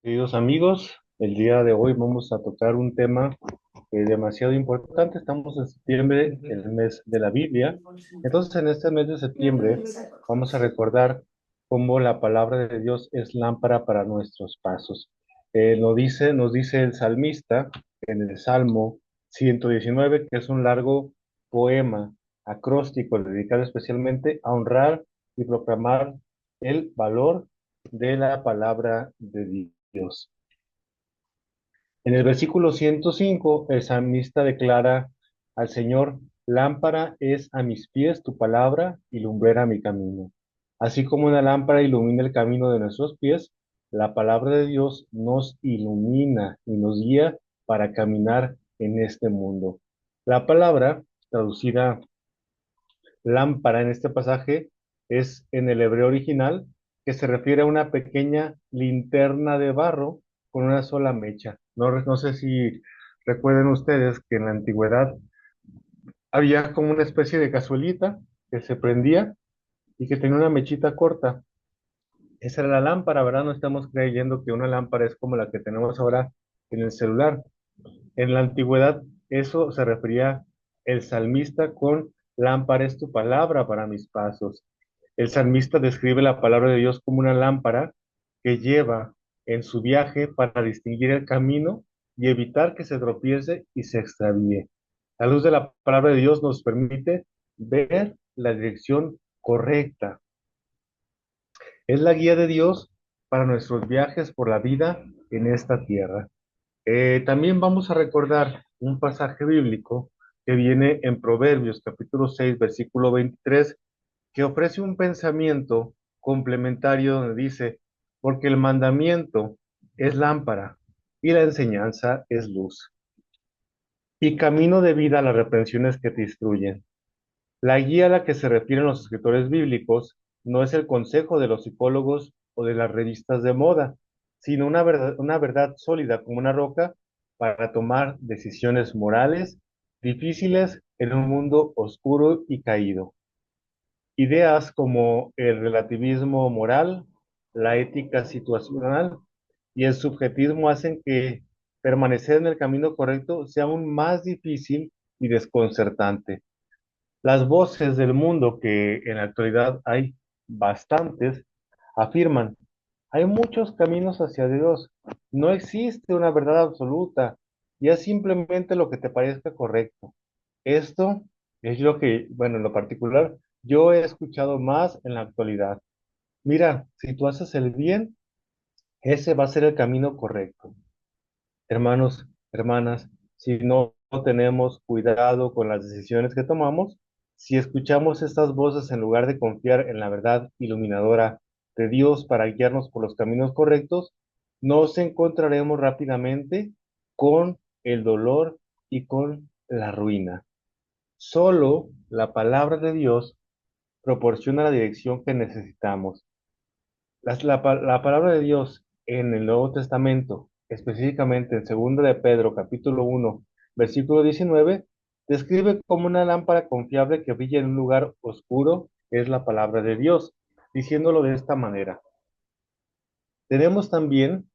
Queridos amigos, el día de hoy vamos a tocar un tema demasiado importante. Estamos en septiembre, el mes de la Biblia. Entonces, en este mes de septiembre vamos a recordar cómo la palabra de Dios es lámpara para nuestros pasos. Nos dice el salmista en el Salmo 119, que es un largo poema acróstico dedicado especialmente a honrar y proclamar el valor de la palabra de Dios. En el versículo 105, el salmista declara al Señor: lámpara es a mis pies tu palabra y lumbrera mi camino. Así como una lámpara ilumina el camino de nuestros pies, la palabra de Dios nos ilumina y nos guía para caminar en este mundo. La palabra, traducida lámpara en este pasaje, es en el hebreo original, que se refiere a una pequeña linterna de barro con una sola mecha. No sé si recuerden ustedes que en la antigüedad había como una especie de cazuelita que se prendía y que tenía una mechita corta. Esa era la lámpara, ¿verdad? No estamos creyendo que una lámpara es como la que tenemos ahora en el celular. En la antigüedad, eso se refería el salmista con lámpara es tu palabra para mis pasos. El salmista describe la palabra de Dios como una lámpara que lleva en su viaje para distinguir el camino y evitar que se tropiece y se extravíe. La luz de la palabra de Dios nos permite ver la dirección correcta. Es la guía de Dios para nuestros viajes por la vida en esta tierra. También vamos a recordar un pasaje bíblico que viene en Proverbios capítulo 6 versículo 23, que ofrece un pensamiento complementario donde dice: porque el mandamiento es lámpara y la enseñanza es luz, y camino de vida a las reprensiones que te instruyen. La guía a la que se refieren los escritores bíblicos no es el consejo de los psicólogos o de las revistas de moda, sino una verdad sólida como una roca para tomar decisiones morales difíciles en un mundo oscuro y caído. Ideas como el relativismo moral, la ética situacional y el subjetismo hacen que permanecer en el camino correcto sea aún más difícil y desconcertante. Las voces del mundo, que en la actualidad hay bastantes, afirman: hay muchos caminos hacia Dios, no existe una verdad absoluta, y es simplemente lo que te parezca correcto. Esto es lo que, bueno, en lo particular, yo he escuchado más en la actualidad. Mira, si tú haces el bien, ese va a ser el camino correcto. Hermanos, hermanas, si no tenemos cuidado con las decisiones que tomamos, si escuchamos estas voces en lugar de confiar en la verdad iluminadora de Dios para guiarnos por los caminos correctos, nos encontraremos rápidamente con el dolor y con la ruina. Solo la palabra de Dios proporciona la dirección que necesitamos. La palabra de Dios en el Nuevo Testamento, específicamente en 2 de Pedro, capítulo 1, versículo 19, describe como una lámpara confiable que brilla en un lugar oscuro es la palabra de Dios, diciéndolo de esta manera. Tenemos también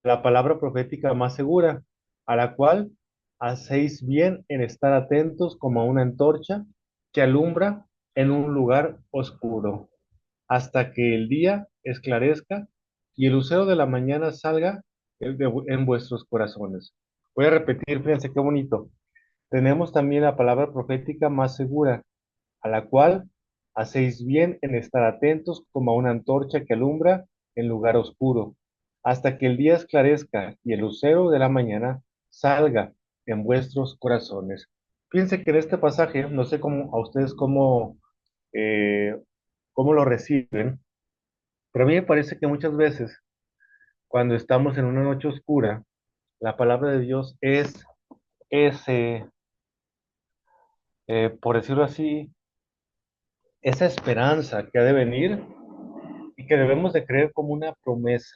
la palabra profética más segura, a la cual hacéis bien en estar atentos como a una antorcha que alumbra en un lugar oscuro, hasta que el día esclarezca y el lucero de la mañana salga en vuestros corazones. Voy a repetir, fíjense qué bonito. Tenemos también la palabra profética más segura, a la cual hacéis bien en estar atentos como a una antorcha que alumbra en lugar oscuro, hasta que el día esclarezca y el lucero de la mañana salga en vuestros corazones. Fíjense que en este pasaje, no sé cómo a ustedes eh, cómo lo reciben, pero a mí me parece que muchas veces, cuando estamos en una noche oscura, la palabra de Dios es ese, por decirlo así, esa esperanza que ha de venir y que debemos de creer como una promesa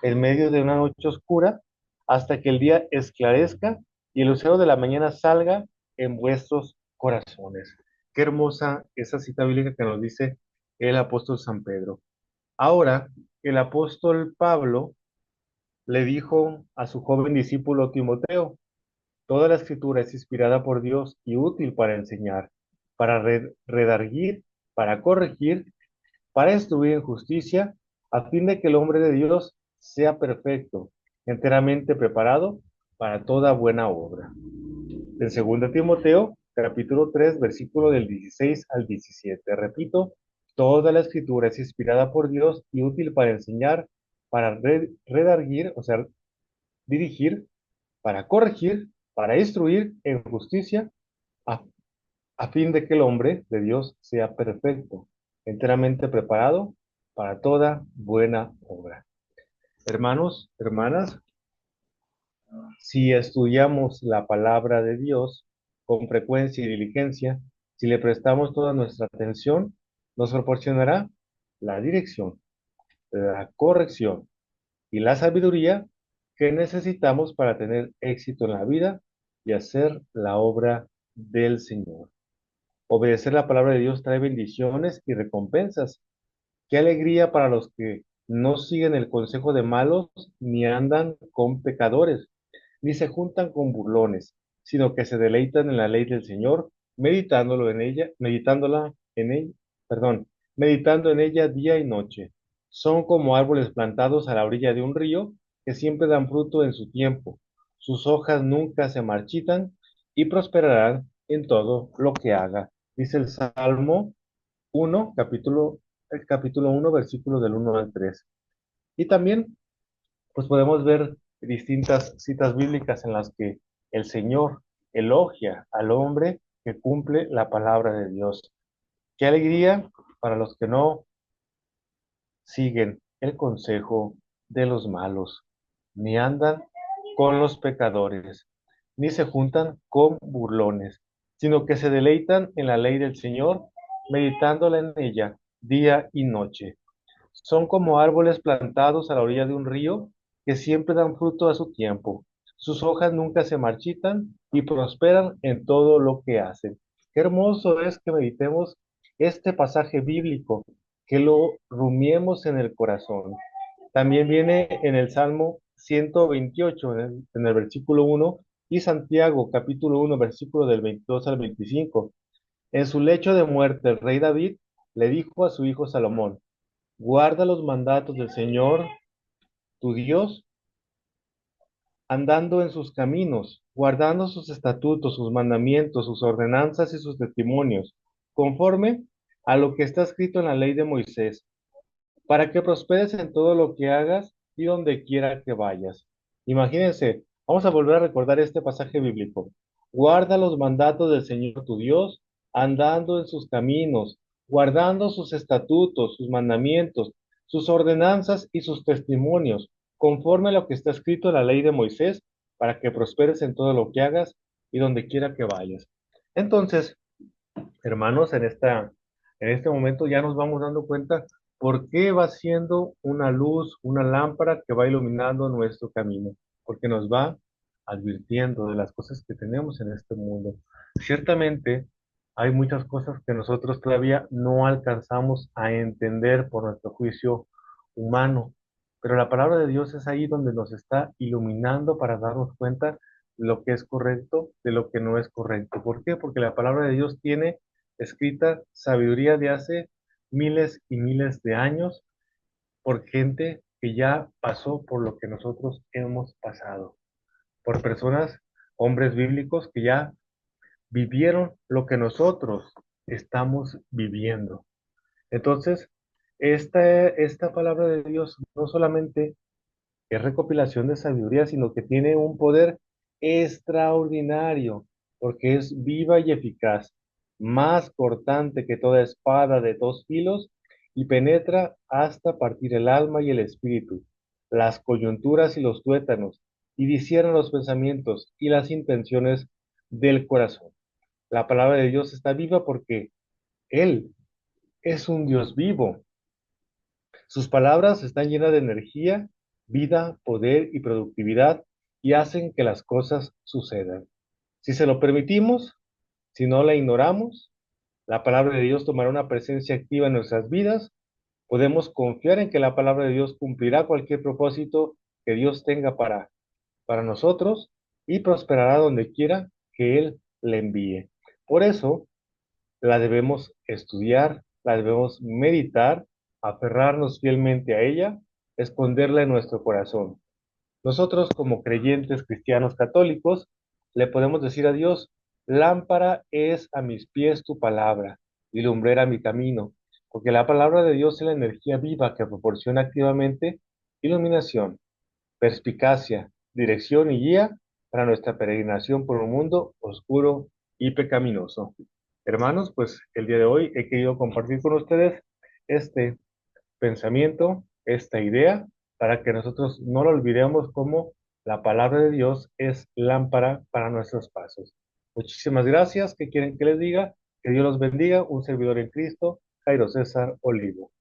en medio de una noche oscura hasta que el día esclarezca y el lucero de la mañana salga en vuestros corazones. Qué hermosa esa cita bíblica que nos dice el apóstol San Pedro. Ahora, el apóstol Pablo le dijo a su joven discípulo Timoteo: toda la escritura es inspirada por Dios y útil para enseñar, para redarguir, para corregir, para instruir en justicia, a fin de que el hombre de Dios sea perfecto, enteramente preparado para toda buena obra. En 2 Timoteo, capítulo 3, versículo del 16 al 17. Repito, toda la escritura es inspirada por Dios y útil para enseñar, para redarguir, o sea, dirigir, para corregir, para instruir en justicia, a, a fin de que el hombre de Dios sea perfecto, enteramente preparado para toda buena obra. Hermanos, hermanas, si estudiamos la palabra de Dios con frecuencia y diligencia, si le prestamos toda nuestra atención, nos proporcionará la dirección, la corrección y la sabiduría que necesitamos para tener éxito en la vida y hacer la obra del Señor. Obedecer la palabra de Dios trae bendiciones y recompensas. Qué alegría para los que no siguen el consejo de malos ni andan con pecadores ni se juntan con burlones, sino que se deleitan en la ley del Señor, meditándolo en ella, meditándola en ella, perdón, meditando en ella día y noche. Son como árboles plantados a la orilla de un río que siempre dan fruto en su tiempo. Sus hojas nunca se marchitan y prosperarán en todo lo que haga. Dice el Salmo 1, el capítulo 1, versículo del 1 al 3. Y también pues podemos ver distintas citas bíblicas en las que el Señor elogia al hombre que cumple la palabra de Dios. Qué alegría para los que no siguen el consejo de los malos, ni andan con los pecadores, ni se juntan con burlones, sino que se deleitan en la ley del Señor, meditándola en ella día y noche. Son como árboles plantados a la orilla de un río que siempre dan fruto a su tiempo. Sus hojas nunca se marchitan y prosperan en todo lo que hacen. Qué hermoso es que meditemos este pasaje bíblico, que lo rumiemos en el corazón. También viene en el Salmo 128, en el versículo 1, y Santiago, capítulo 1, versículo del 22 al 25. En su lecho de muerte, el rey David le dijo a su hijo Salomón: guarda los mandatos del Señor, tu Dios, andando en sus caminos, guardando sus estatutos, sus mandamientos, sus ordenanzas y sus testimonios, conforme a lo que está escrito en la ley de Moisés, para que prosperes en todo lo que hagas y donde quiera que vayas. Imagínense, vamos a volver a recordar este pasaje bíblico. Guarda los mandatos del Señor tu Dios, andando en sus caminos, guardando sus estatutos, sus mandamientos, sus ordenanzas y sus testimonios, conforme a lo que está escrito en la ley de Moisés, para que prosperes en todo lo que hagas y donde quiera que vayas. Entonces, hermanos, en este momento ya nos vamos dando cuenta por qué va siendo una luz, una lámpara que va iluminando nuestro camino, porque nos va advirtiendo de las cosas que tenemos en este mundo. Ciertamente, hay muchas cosas que nosotros todavía no alcanzamos a entender por nuestro juicio humano, pero la palabra de Dios es ahí donde nos está iluminando para darnos cuenta de lo que es correcto, de lo que no es correcto. ¿Por qué? Porque la palabra de Dios tiene escrita sabiduría de hace miles y miles de años por gente que ya pasó por lo que nosotros hemos pasado, por personas, hombres bíblicos que ya vivieron lo que nosotros estamos viviendo. Entonces, esta palabra de Dios no solamente es recopilación de sabiduría, sino que tiene un poder extraordinario, porque es viva y eficaz, más cortante que toda espada de dos filos, y penetra hasta partir el alma y el espíritu, las coyunturas y los tuétanos, y discierne los pensamientos y las intenciones del corazón. La palabra de Dios está viva porque Él es un Dios vivo. Sus palabras están llenas de energía, vida, poder y productividad y hacen que las cosas sucedan. Si se lo permitimos, si no la ignoramos, la palabra de Dios tomará una presencia activa en nuestras vidas. Podemos confiar en que la palabra de Dios cumplirá cualquier propósito que Dios tenga para nosotros y prosperará donde quiera que Él le envíe. Por eso la debemos estudiar, la debemos meditar, aferrarnos fielmente a ella, esconderla en nuestro corazón. Nosotros como creyentes cristianos católicos le podemos decir a Dios: lámpara es a mis pies tu palabra y lumbrera mi camino, porque la palabra de Dios es la energía viva que proporciona activamente iluminación, perspicacia, dirección y guía para nuestra peregrinación por un mundo oscuro y pecaminoso. Hermanos, pues el día de hoy he querido compartir con ustedes este pensamiento, esta idea, para que nosotros no lo olvidemos como la palabra de Dios es lámpara para nuestros pasos. Muchísimas gracias. ¿Qué quieren que les diga? Que Dios los bendiga. Un servidor en Cristo, Jairo César Olivo.